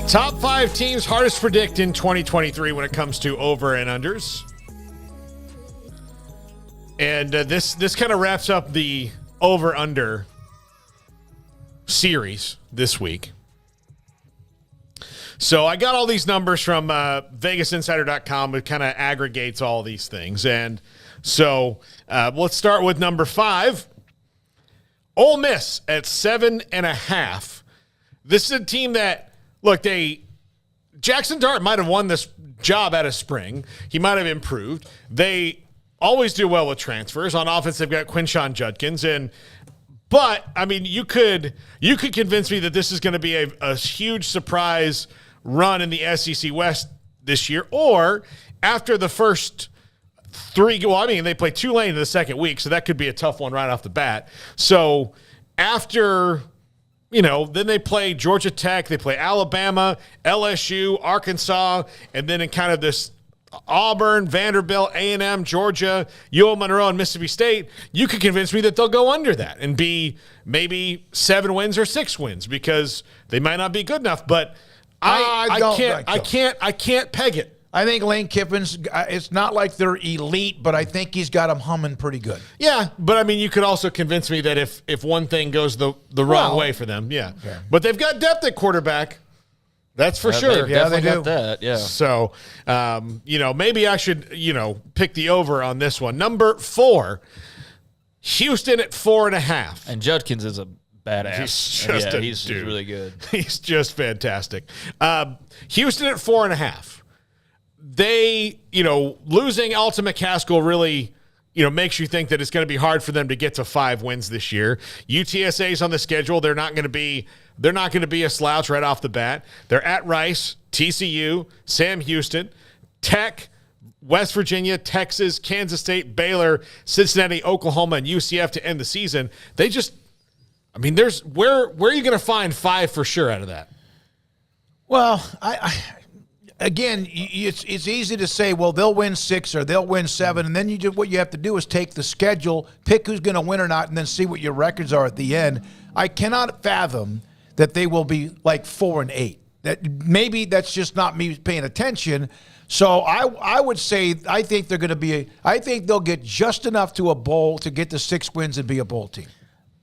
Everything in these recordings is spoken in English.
Top 5 teams hardest to predict in 2023 when it comes to over and unders. And this kind of wraps up the over-under series this week. So I got all these numbers from VegasInsider.com. It kind of aggregates all these things. And so let's start with number 5. Ole Miss at 7.5. This is a team that, look, Jackson Dart might have won this job out of spring. He might have improved. They always do well with transfers. On offense, they've got Quinshon Judkins. But, I mean, you could convince me that this is going to be a huge surprise run in the SEC West this year. Or after the first 3, well, I mean, they play Tulane in the second week, so that could be a tough one right off the bat. So after, then they play Georgia Tech, they play Alabama, LSU, Arkansas, and then in kind of this Auburn, Vanderbilt, A&M, Georgia, UL Monroe, and Mississippi State, you could convince me that they'll go under that and be maybe 7 wins or 6 wins because they might not be good enough. But I can't peg it. I think Lane Kiffin's, it's not like they're elite, but I think he's got them humming pretty good. Yeah, but I mean, you could also convince me that if one thing goes the wrong way for them, yeah. Okay. But they've got depth at quarterback. That's for sure. They do. That, yeah. So, maybe I should, pick the over on this one. Number 4, Houston at 4.5. And Judkins is a badass. He's really good. He's just fantastic. Houston at 4.5. They, losing Alta McCaskill really, makes you think that it's going to be hard for them to get to 5 wins this year. UTSA's on the schedule. They're not going to be a slouch right off the bat. They're at Rice, TCU, Sam Houston, Tech, West Virginia, Texas, Kansas State, Baylor, Cincinnati, Oklahoma, and UCF to end the season. They just, there's where are you going to find 5 for sure out of that? Well, Again, it's easy to say, well, they'll win 6 or they'll win 7, and then what you have to do is take the schedule, pick who's going to win or not, and then see what your records are at the end. I cannot fathom that they will be like 4-8. Maybe that's just not me paying attention. So I would say I think they're going to I think they'll get just enough to a bowl to get to 6 wins and be a bowl team.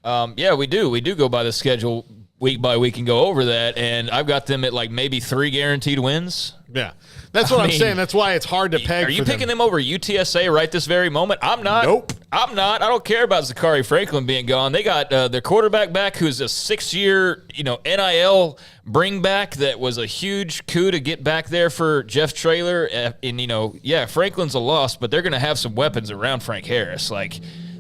Yeah, we do. We do go by the schedule week by week and go over that, and I've got them at like maybe 3 guaranteed wins. Yeah, that's what I'm saying. That's why it's hard to peg. Are you picking them over UTSA right this very moment? I'm not. Nope. I'm not. I don't care about Zachary Franklin being gone. They got their quarterback back, who's a 6-year, NIL bring back. That was a huge coup to get back there for Jeff Traylor. And Franklin's a loss, but they're going to have some weapons around Frank Harris.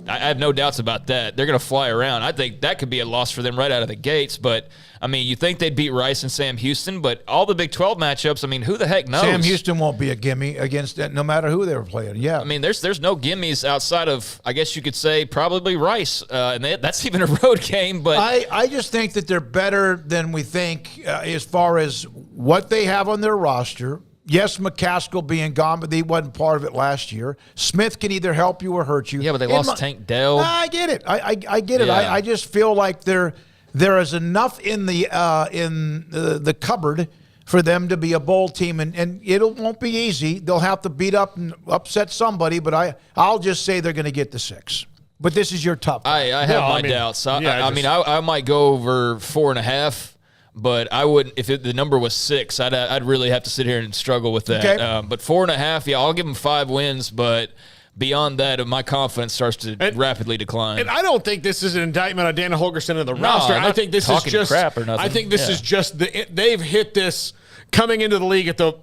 I have no doubts about that. They're going to fly around. I think that could be a loss for them right out of the gates. But, you think they'd beat Rice and Sam Houston, but all the Big 12 matchups, who the heck knows? Sam Houston won't be a gimme against that no matter who they were playing. Yeah. There's no gimmies outside of, I guess you could say, probably Rice. And that's even a road game. But I just think that they're better than we think as far as what they have on their roster. Yes, McCaskill being gone, but he wasn't part of it last year. Smith can either help you or hurt you. Yeah, but they lost Tank Dell. I get it. I get it. I just feel like there is enough in the cupboard for them to be a bowl team, and it won't be easy. They'll have to beat up and upset somebody, but I'll just say they're going to get the 6. But this is your top 5. I have my doubts. I might go over 4.5. But I wouldn't, if the number was 6, I'd really have to sit here and struggle with that. Okay. But 4.5, I'll give them 5 wins. But beyond that, my confidence starts to rapidly decline. And I don't think this is an indictment on Dana Holgerson and the roster. I think this is just crap or nothing. I think this is just they've hit this coming into the league at the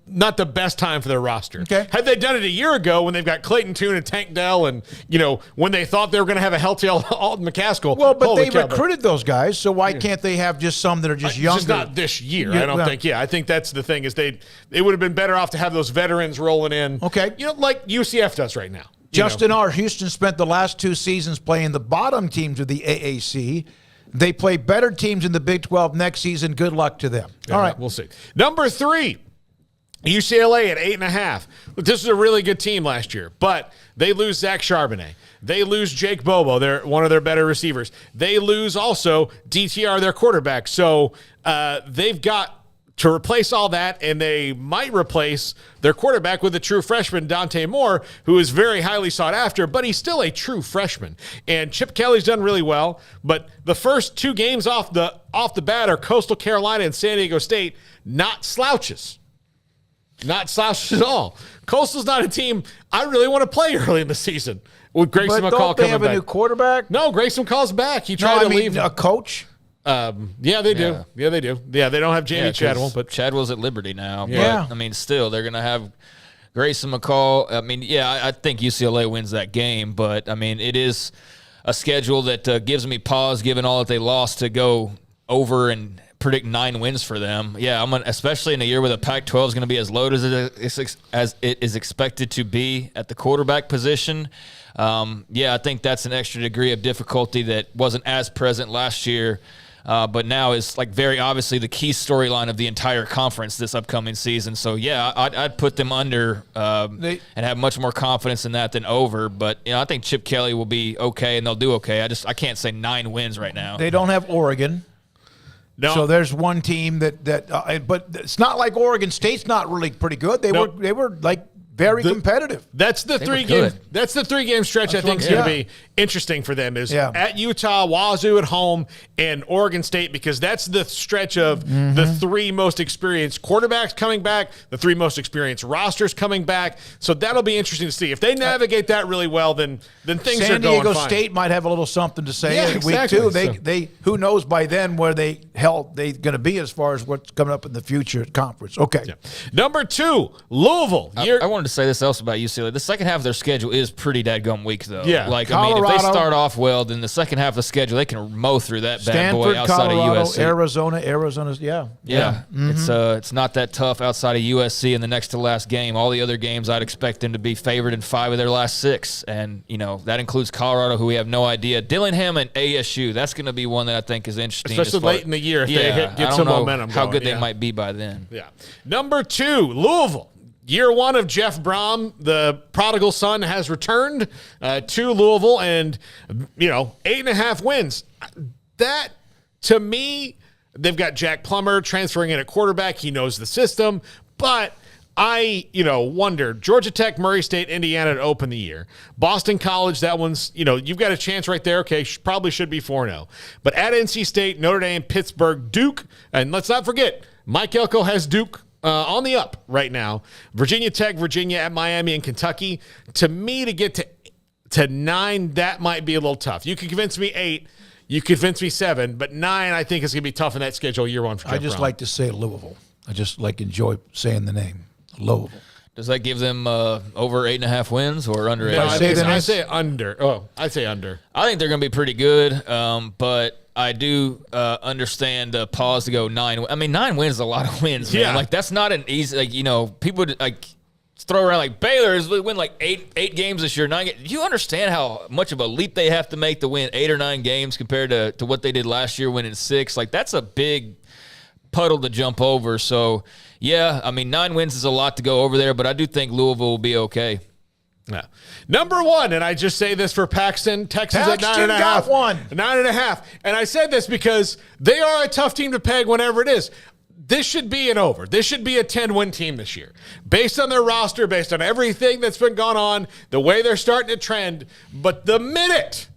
not the best time for their roster. Okay. Had they done it a year ago when they've got Clayton Tune and Tank Dell and, when they thought they were going to have a healthy Alton McCaskill. Well, but they recruited those guys, so why can't they have just some that are just younger? Just not this year, I don't think. Yeah, I think that's the thing is they would have been better off to have those veterans rolling in. Okay. Like UCF does right now. Justin R. Houston spent the last 2 seasons playing the bottom teams of the AAC. They play better teams in the Big 12 next season. Good luck to them. Yeah, all right. We'll see. Number 3, UCLA at 8.5. This is a really good team last year, but they lose Zach Charbonnet. They lose Jake Bobo. They're one of their better receivers. They lose also DTR, their quarterback. So they've got to replace all that, and they might replace their quarterback with a true freshman, Dante Moore, who is very highly sought after, but he's still a true freshman. And Chip Kelly's done really well, but the first 2 games off the bat are Coastal Carolina and San Diego State, not slouches. Not slouches at all. Coastal's not a team I really want to play early in the season with Grayson McCall don't they coming have back. A new quarterback? No, Grayson McCall's back. He tried to leave. A coach? Yeah, they do. Yeah, they do. Yeah, they don't have Jamie Chadwell, but Chadwell's at Liberty now. Yeah. But, I mean, still, they're going to have Grayson McCall. I mean, yeah, I think UCLA wins that game, but, I mean, it is a schedule that gives me pause given all that they lost to go over and predict 9 wins for them. Yeah, especially in a year where the Pac-12 is going to be as loaded as it is expected to be at the quarterback position. Yeah, I think that's an extra degree of difficulty that wasn't as present last year. But now is like very obviously the key storyline of the entire conference this upcoming season. So yeah, I'd put them under and have much more confidence in that than over. But I think Chip Kelly will be okay and they'll do okay. I can't say 9 wins right now. They don't have Oregon. No. So there's one team but it's not like Oregon State's not really pretty good. They were like very competitive. That's the 3 game. That's the 3 game stretch. I think is going to be interesting for them. Is at Utah, Wazoo at home, and Oregon State, because that's the stretch of the 3 most experienced quarterbacks coming back, the 3 most experienced rosters coming back. So that'll be interesting to see if they navigate that really well. Then things San are going Diego fine. State might have a little something to say in exactly. week 2. They who knows by then where they going to be as far as what's coming up in the future at conference. Okay. Yeah. Number 2, Louisville. I wanted to say this else about UCLA. The second half of their schedule is pretty dadgum weak, though. Yeah. Like, I mean, if they start off well, then the second half of the schedule, they can mow through that bad boy outside Colorado, of USC. Arizona's, yeah. It's not that tough outside of USC in the next to last game. All the other games, I'd expect them to be favored in 5 of their last 6. And, that includes Colorado, who we have no idea. Dillingham and ASU, that's going to be one that I think is interesting. Especially late in the year if they get some momentum how going. Good they might be by then. Yeah. Number 2, Louisville. Year 1 of Jeff Brom, the prodigal son, has returned to Louisville, and 8.5 wins. That, to me, they've got Jack Plummer transferring in at quarterback. He knows the system, but I wonder. Georgia Tech, Murray State, Indiana to open the year. Boston College, that one's you've got a chance right there. Okay, probably should be 4-0, but at NC State, Notre Dame, Pittsburgh, Duke, and let's not forget Mike Elko has Duke on the up right now. Virginia Tech, Virginia at Miami and Kentucky. To me, to get to 9, that might be a little tough. You can convince me 8. You convince me 7. But 9, I think is going to be tough in that schedule year 1 for Jeff I just Brown. like to say Louisville. I just enjoy saying the name. Louisville. Does that give them over 8.5 wins or under 8? No, I say under. Oh, I say under. I think they're going to be pretty good, but I do understand the pause to go 9. I mean, 9 wins is a lot of wins, man. Yeah. Like, that's not an easy, people would, throw around like Baylor's win like 8 games this year, 9 games. Do you understand how much of a leap they have to make to win 8 or 9 games compared to what they did last year winning 6? Like, that's a big puddle to jump over. So, yeah, I mean, 9 wins is a lot to go over there, but I do think Louisville will be okay. Yeah. Number 1, and I just say this for Paxton, Texas at 9.5. Got one. 9.5. And I said this because they are a tough team to peg whenever it is. This should be an over. This should be a 10-win team this year. Based on their roster, based on everything that's been going on, the way they're starting to trend. But the minute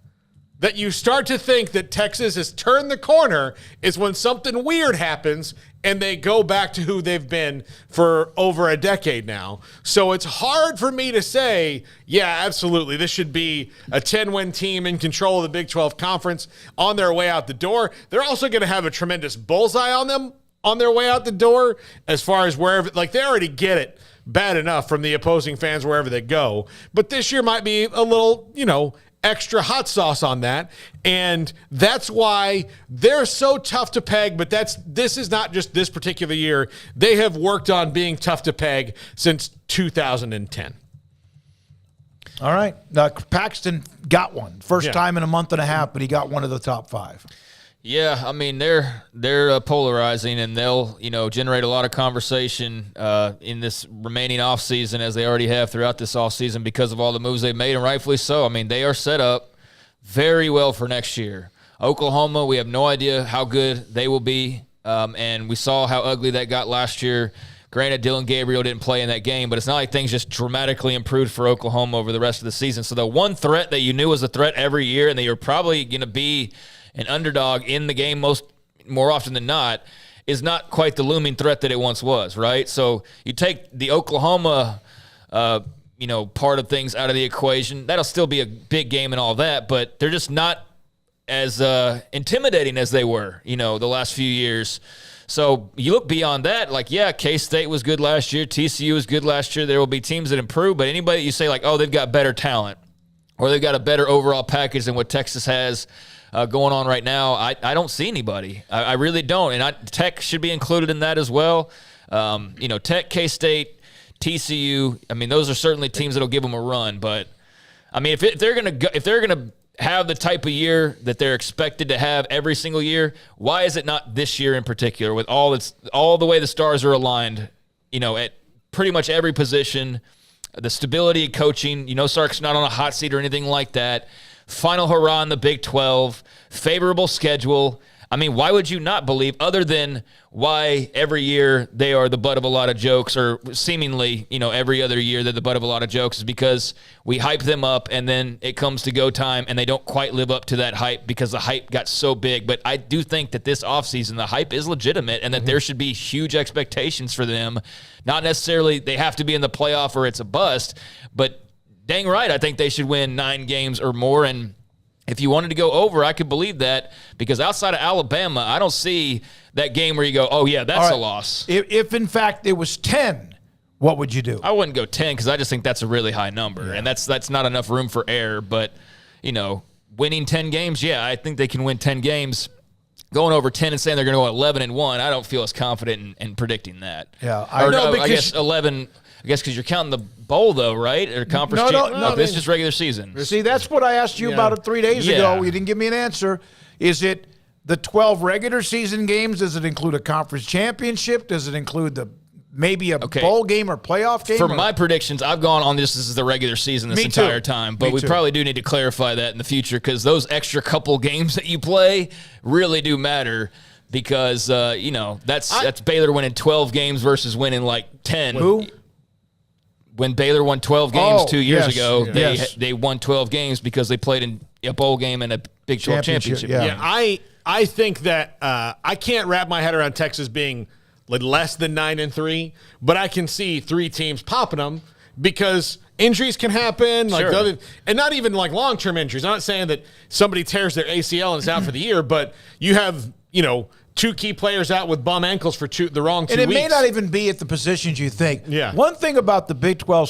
that you start to think that Texas has turned the corner is when something weird happens and they go back to who they've been for over a decade now. So it's hard for me to say, yeah, absolutely, this should be a 10-win team in control of the Big 12 Conference on their way out the door. They're also going to have a tremendous bullseye on them on their way out the door as far as wherever, like they already get it bad enough from the opposing fans wherever they go. But this year might be a little, extra hot sauce on that, and that's why they're so tough to peg. But this is not just this particular year. They have worked on being tough to peg since 2010. All right. Paxton got one. First time in a month and a half, but he got one of the top 5. Yeah, I mean, they're polarizing, and they'll, generate a lot of conversation in this remaining offseason, as they already have throughout this offseason because of all the moves they've made, and rightfully so. I mean, they are set up very well for next year. Oklahoma, we have no idea how good they will be and we saw how ugly that got last year. Granted, Dylan Gabriel didn't play in that game, but it's not like things just dramatically improved for Oklahoma over the rest of the season. So the one threat that you knew was a threat every year and that you're probably going to be an underdog in the game more often than not is not quite the looming threat that it once was, right? So you take the Oklahoma part of things out of the equation. That'll still be a big game and all that, but they're just not as intimidating as they were, the last few years. So you look beyond that, like, yeah, K-State was good last year. TCU was good last year. There will be teams that improve, but anybody you say, like, oh, they've got better talent or they've got a better overall package than what Texas has going on right now, I don't see anybody. I really don't. And Tech should be included in that as well. Tech, K-State, TCU, those are certainly teams that'll give them a run. But, if they're going to have the type of year that they're expected to have every single year, why is it not this year in particular with all the way the stars are aligned, at pretty much every position, the stability of coaching, Sark's not on a hot seat or anything like that, final hurrah in the Big 12, favorable schedule. Why would you not believe, other than why every year they are the butt of a lot of jokes, or seemingly, every other year they're the butt of a lot of jokes, is because we hype them up and then it comes to go time and they don't quite live up to that hype because the hype got so big. But I do think that this offseason, the hype is legitimate and that there should be huge expectations for them. Not necessarily they have to be in the playoff or it's a bust, but dang right, I think they should win 9 games or more. And if you wanted to go over, I could believe that, because outside of Alabama, I don't see that game where you go, oh, yeah, that's a loss. If in fact it was 10, what would you do? I wouldn't go 10 because I just think that's a really high number, and that's not enough room for error. But, winning 10 games, yeah, I think they can win 10 games. Going over 10 and saying they're going to go 11-1, I don't feel as confident in predicting that. Yeah, I guess 11. I guess because you're counting the bowl, though, right? Or conference No, this is just regular season. See, that's what I asked you about it 3 days ago. You didn't give me an answer. Is it the 12 regular season games? Does it include a conference championship? Does it include maybe a bowl game or playoff game? For my predictions, I've gone on this is the regular season this entire time. But we probably do need to clarify that in the future, because those extra couple games that you play really do matter. Because, that's Baylor winning 12 games versus winning like 10. Who? When Baylor won 12 games 2 years ago, they won 12 games because they played in a bowl game and a Big 12 championship. Yeah, I think that I can't wrap my head around Texas being less than 9-3, but I can see 3 teams popping them because injuries can happen, and not even like long-term injuries. I'm not saying that somebody tears their ACL and is out for the year, but you have, 2 key players out with bum ankles for the wrong 2 weeks. And it may not even be at the positions you think. Yeah. One thing about the Big 12